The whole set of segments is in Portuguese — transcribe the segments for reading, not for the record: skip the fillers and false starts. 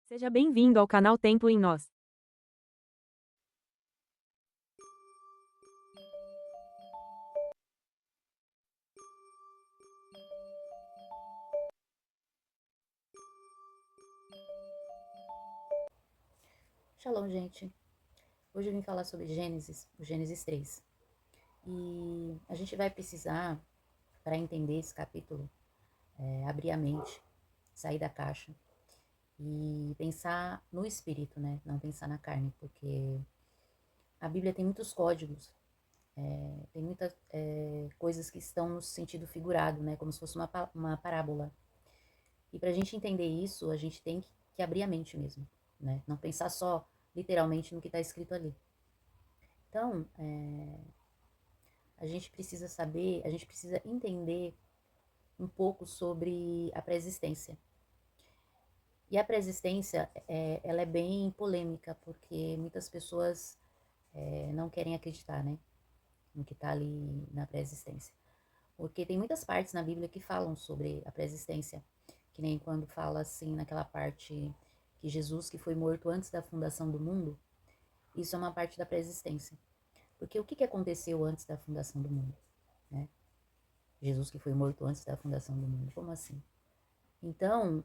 Seja bem-vindo ao canal Templo em Nós. Shalom, gente. Hoje eu vim falar sobre Gênesis, o Gênesis 3. E a gente vai precisar, para entender esse capítulo, abrir a mente, sair da caixa e pensar no espírito, né? Não pensar na carne, porque a Bíblia tem muitos códigos, tem muitas coisas que estão no sentido figurado, né? Como se fosse uma parábola. E para a gente entender isso, a gente tem que abrir a mente mesmo, né? Não pensar só literalmente no que está escrito ali. Então, a gente precisa saber, a gente precisa entender um pouco sobre a pré-existência. E a pré-existência, ela é bem polêmica, porque muitas pessoas não querem acreditar, né, no que está ali na pré-existência. Porque tem muitas partes na Bíblia que falam sobre a pré-existência, que nem quando fala assim, naquela parte que Jesus, que foi morto antes da fundação do mundo, isso é uma parte da pré-existência. Porque o que aconteceu antes da fundação do mundo, né? Jesus que foi morto antes da fundação do mundo. Como assim? Então,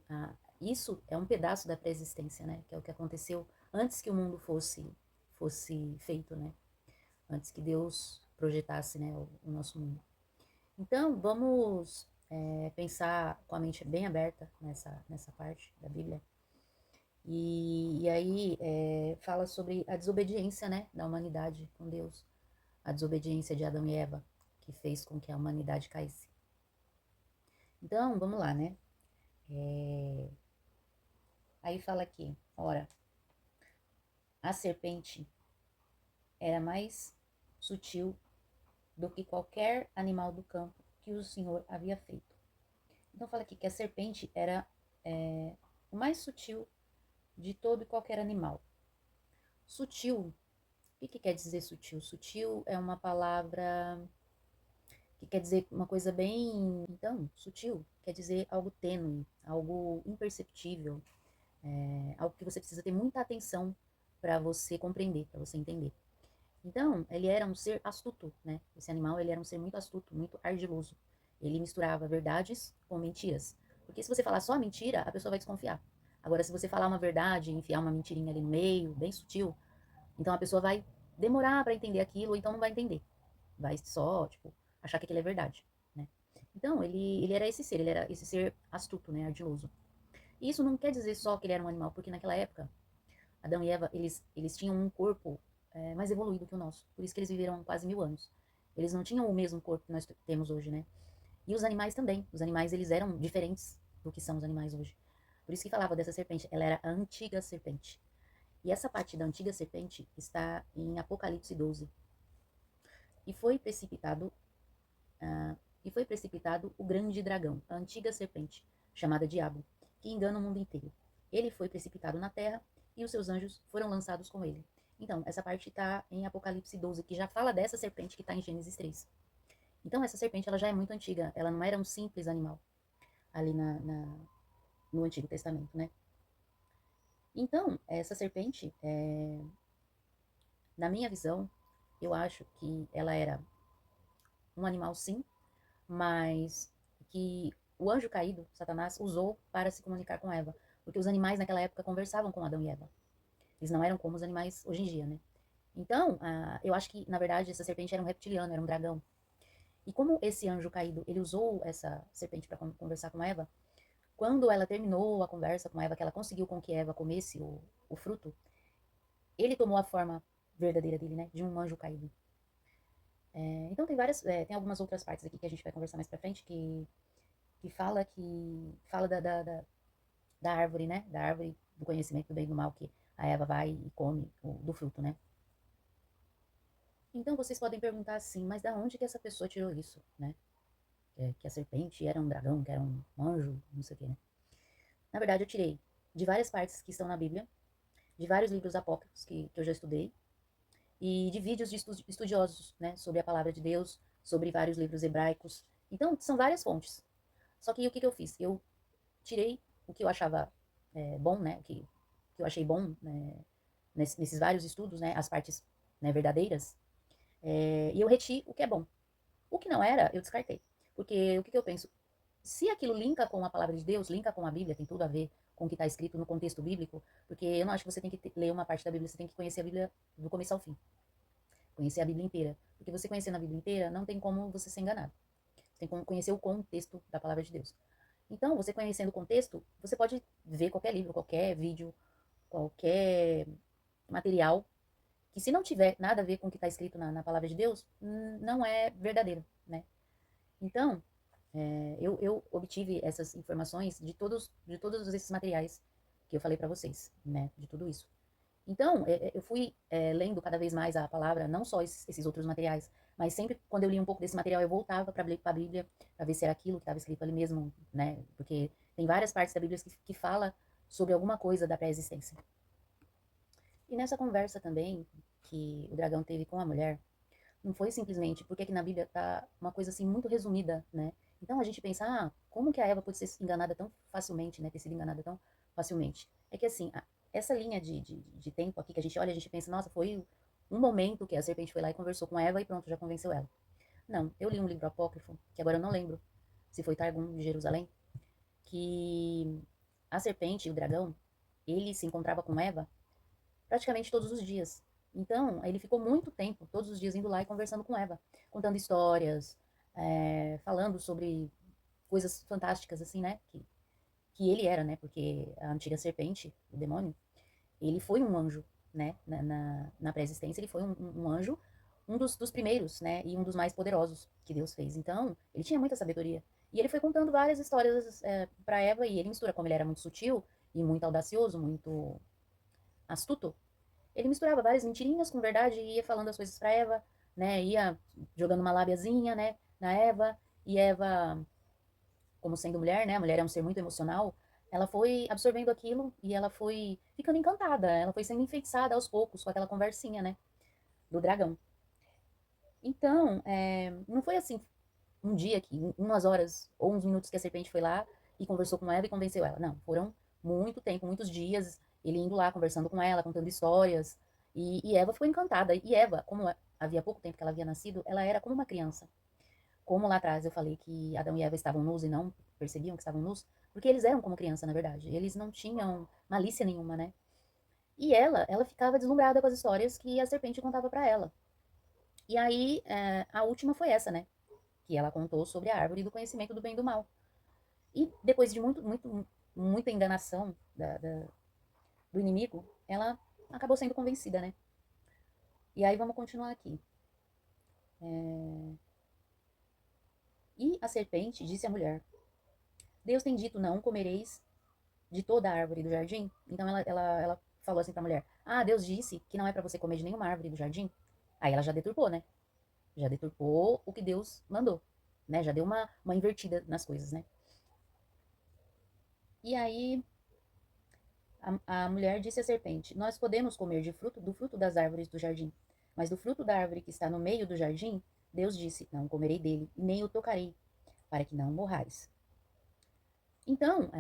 isso é um pedaço da pré-existência, né? Que é o que aconteceu antes que o mundo fosse feito, né? Antes que Deus projetasse, né, o nosso mundo. Então, vamos pensar com a mente bem aberta nessa parte da Bíblia. E aí fala sobre a desobediência, né, da humanidade com Deus. A desobediência de Adão e Eva, que fez com que a humanidade caísse. Então, vamos lá, né? Aí fala aqui, ora, a serpente era mais sutil do que qualquer animal do campo que o Senhor havia feito. Então fala aqui que a serpente era o mais sutil de todo e qualquer animal. Sutil, o que quer dizer sutil? Sutil é uma palavra que quer dizer uma coisa bem... Então, sutil quer dizer algo tênue, algo imperceptível, algo que você precisa ter muita atenção para você compreender, para você entender. Então, ele era um ser astuto, né? Esse animal, ele era um ser muito astuto, muito ardiloso. Ele misturava verdades com mentiras. Porque se você falar só mentira, a pessoa vai desconfiar. Agora, se você falar uma verdade, enfiar uma mentirinha ali no meio, bem sutil, então a pessoa vai demorar para entender aquilo, ou então não vai entender. Vai só, tipo, achar que aquilo é verdade, né? Então, ele era esse ser, ele era esse ser astuto, né? Ardiloso. E isso não quer dizer só que ele era um animal, porque naquela época, Adão e Eva, eles tinham um corpo mais evoluído que o nosso. Por isso que eles viveram quase 1000 anos. Eles não tinham o mesmo corpo que nós temos hoje, né? E os animais também. Os animais, eles eram diferentes do que são os animais hoje. Por isso que falava dessa serpente. Ela era a antiga serpente. E essa parte da antiga serpente está em Apocalipse 12. E foi precipitado, e foi precipitado o grande dragão, a antiga serpente, chamada Diabo, que engana o mundo inteiro. Ele foi precipitado na terra e os seus anjos foram lançados com ele. Então, essa parte está em Apocalipse 12, que já fala dessa serpente que está em Gênesis 3. Então, essa serpente ela já é muito antiga, ela não era um simples animal ali no Antigo Testamento, né? Então, essa serpente, na minha visão, eu acho que ela era um animal sim, mas que o anjo caído, Satanás, usou para se comunicar com Eva. Porque os animais naquela época conversavam com Adão e Eva. Eles não eram como os animais hoje em dia, né? Então, eu acho que, na verdade, essa serpente era um reptiliano, era um dragão. E como esse anjo caído, ele usou essa serpente para conversar com Eva, quando ela terminou a conversa com Eva, que ela conseguiu com que Eva comesse o fruto, ele tomou a forma verdadeira dele, né? De um anjo caído. Então tem algumas outras partes aqui que a gente vai conversar mais pra frente que fala da árvore, né? Da árvore do conhecimento do bem e do mal que a Eva vai e come do fruto, né? Então vocês podem perguntar assim, mas da onde que essa pessoa tirou isso, né? Que a serpente era um dragão, que era um anjo, não sei o que, né? Na verdade, eu tirei de várias partes que estão na Bíblia, de vários livros apócrifos que eu já estudei, e de vídeos de estudiosos, né? Sobre a palavra de Deus, sobre vários livros hebraicos. Então, são várias fontes. Só que o que eu fiz? Eu tirei o que eu achava bom, né? que eu achei bom, né, nesses vários estudos, né, as partes, né, verdadeiras, e eu reti o que é bom. O que não era, eu descartei. Porque o que eu penso? Se aquilo linka com a palavra de Deus, linka com a Bíblia, tem tudo a ver com o que está escrito no contexto bíblico, porque eu não acho que você tem que ler uma parte da Bíblia, você tem que conhecer a Bíblia do começo ao fim. Conhecer a Bíblia inteira. Porque você conhecendo a Bíblia inteira, não tem como você ser enganado. Você tem como conhecer o contexto da palavra de Deus. Então, você conhecendo o contexto, você pode ver qualquer livro, qualquer vídeo, qualquer material, que se não tiver nada a ver com o que está escrito na palavra de Deus, não é verdadeiro, né? Então, eu obtive essas informações de todos esses materiais que eu falei para vocês, né? De tudo isso. Então, eu fui lendo cada vez mais a palavra, não só esses outros materiais, mas sempre quando eu li um pouco desse material, eu voltava para a Bíblia, para ver se era aquilo que estava escrito ali mesmo, né? Porque tem várias partes da Bíblia que fala sobre alguma coisa da pré-existência. E nessa conversa também que o dragão teve com a mulher, não foi simplesmente porque aqui na Bíblia tá uma coisa assim muito resumida, né? Então a gente pensa, como que a Eva pode ser enganada tão facilmente, né? Ter sido enganada tão facilmente. É que assim, essa linha de tempo aqui que a gente olha, a gente pensa, nossa, foi um momento que a serpente foi lá e conversou com Eva e pronto, já convenceu ela. Não, eu li um livro apócrifo, que agora eu não lembro se foi Targum de Jerusalém, que a serpente e o dragão, ele se encontrava com Eva praticamente todos os dias. Então, ele ficou muito tempo, todos os dias, indo lá e conversando com Eva, contando histórias, falando sobre coisas fantásticas, assim, né? Que ele era, né? Porque a antiga serpente, o demônio, ele foi um anjo, né? Na pré-existência, ele foi um anjo, um dos primeiros, né? E um dos mais poderosos que Deus fez. Então, ele tinha muita sabedoria. E ele foi contando várias histórias para Eva, e ele mistura, como ele era muito sutil e muito audacioso, muito astuto, ele misturava várias mentirinhas com verdade e ia falando as coisas pra Eva, né? Ia jogando uma lábiazinha, né? Na Eva. E Eva, como sendo mulher, né? A mulher é um ser muito emocional. Ela foi absorvendo aquilo e ela foi ficando encantada. Ela foi sendo enfeitiçada aos poucos com aquela conversinha, né? Do dragão. Então, não foi assim um dia que, umas horas ou uns minutos que a serpente foi lá e conversou com Eva e convenceu ela. Não, foram muito tempo, muitos dias, ele indo lá, conversando com ela, contando histórias. E Eva ficou encantada. E Eva, como havia pouco tempo que ela havia nascido, ela era como uma criança. Como lá atrás eu falei que Adão e Eva estavam nus e não percebiam que estavam nus, porque eles eram como criança, na verdade. Eles não tinham malícia nenhuma, né? E ela ficava deslumbrada com as histórias que a serpente contava para ela. E aí, a última foi essa, né? Que ela contou sobre a árvore do conhecimento do bem e do mal. E depois de muita enganação do inimigo, ela acabou sendo convencida, né? E aí vamos continuar aqui. E a serpente disse à mulher: Deus tem dito, não comereis de toda a árvore do jardim? Então ela falou assim pra mulher: Deus disse que não é pra você comer de nenhuma árvore do jardim? Aí ela já deturpou, né? Já deturpou o que Deus mandou, né? Já deu uma invertida nas coisas, né? E aí a mulher disse à serpente: Nós podemos comer do fruto das árvores do jardim, mas do fruto da árvore que está no meio do jardim, Deus disse: Não comerei dele, e nem o tocarei, para que não morrais. Então,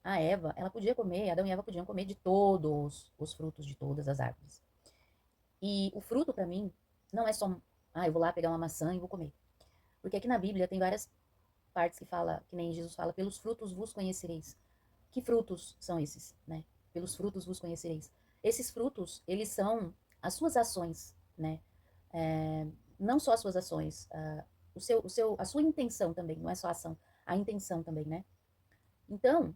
a Eva, ela podia comer, Adão e Eva podiam comer de todos os frutos de todas as árvores. E o fruto, para mim, não é só, eu vou lá pegar uma maçã e vou comer. Porque aqui na Bíblia tem várias partes que fala, que nem Jesus fala, pelos frutos vos conhecereis. Que frutos são esses, né? Pelos frutos vos conhecereis. Esses frutos, eles são as suas ações, né? Não só as suas ações, a sua intenção também, não é só a ação, a intenção também, né? Então,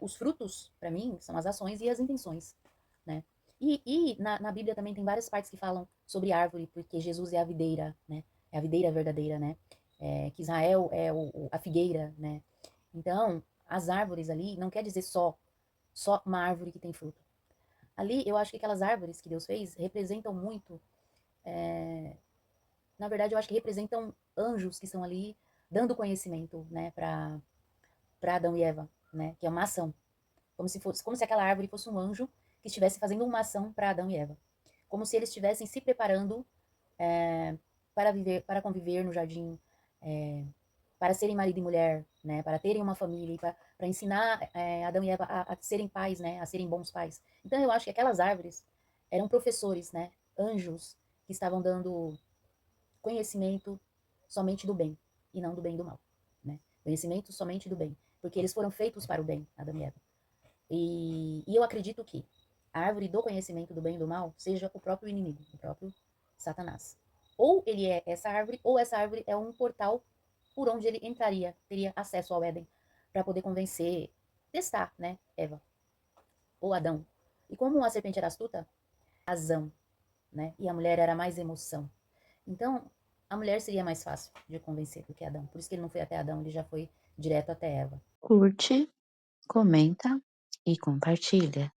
os frutos, para mim, são as ações e as intenções, né? E na Bíblia também tem várias partes que falam sobre árvore, porque Jesus é a videira, né? É a videira verdadeira, né? Que Israel é a figueira, né? Então, as árvores ali não quer dizer só uma árvore que tem fruto. Ali, eu acho que aquelas árvores que Deus fez representam muito, na verdade, eu acho que representam anjos que estão ali dando conhecimento, né, para Adão e Eva, né, que é uma ação. Como se aquela árvore fosse um anjo que estivesse fazendo uma ação para Adão e Eva. Como se eles estivessem se preparando para conviver no jardim, é, para serem marido e mulher, né, para terem uma família, para ensinar Adão e Eva a serem pais, né, a serem bons pais. Então eu acho que aquelas árvores eram professores, né, anjos que estavam dando conhecimento somente do bem e não do bem e do mal, né? Conhecimento somente do bem, porque eles foram feitos para o bem, Adão e Eva. E eu acredito que a árvore do conhecimento do bem e do mal seja o próprio inimigo, o próprio Satanás. Ou ele é essa árvore, ou essa árvore é um portal por onde ele entraria, teria acesso ao Éden, para poder convencer, testar, né, Eva ou Adão. E como a serpente era astuta, razão, né, e a mulher era mais emoção. Então, a mulher seria mais fácil de convencer do que Adão. Por isso que ele não foi até Adão, ele já foi direto até Eva. Curte, comenta e compartilha.